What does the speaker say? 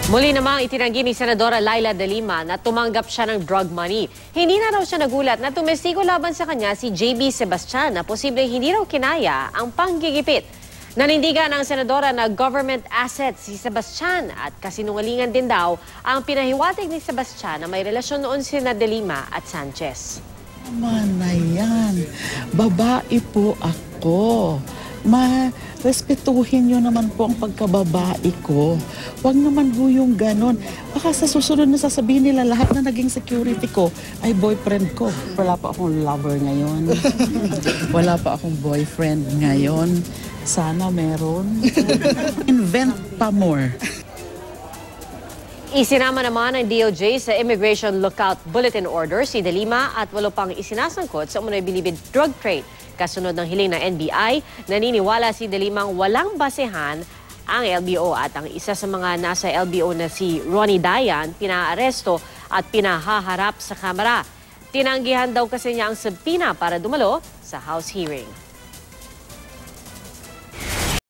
Muli namang itinanggi ni Senadora Laila De Lima na tumanggap siya ng drug money. Hindi na raw siya nagulat na tumestigo laban sa kanya si JB Sebastian na posibleng hindi raw kinaya ang panggigipit. Nanindigan ng Senadora na government asset si Sebastian at kasinungalingan din daw ang pinahiwatig ni Sebastian na may relasyon noon sina De Lima at Sanchez. Tama na yan. Babae po ako. Respetuhin nyo naman po ang pagkababae ko. Huwag naman ho yung ganon. Baka sa susunod na sasabihin nila lahat na naging security ko ay boyfriend ko. Wala pa akong lover ngayon. Wala pa akong boyfriend ngayon. Sana meron. Invent pa more. Isinama naman ng DOJ sa Immigration Lookout Bulletin Order si De Lima at 8 pang isinasangkot sa umunoy bilibid drug trade. Kasunod ng hiling ng NBI, naniniwala si De Limang walang basehan ang LBO at ang isa sa mga nasa LBO na si Ronnie Dayan pinaaresto at pinahaharap sa kamera. Tinanggihan daw kasi niya ang subpoena para dumalo sa House hearing.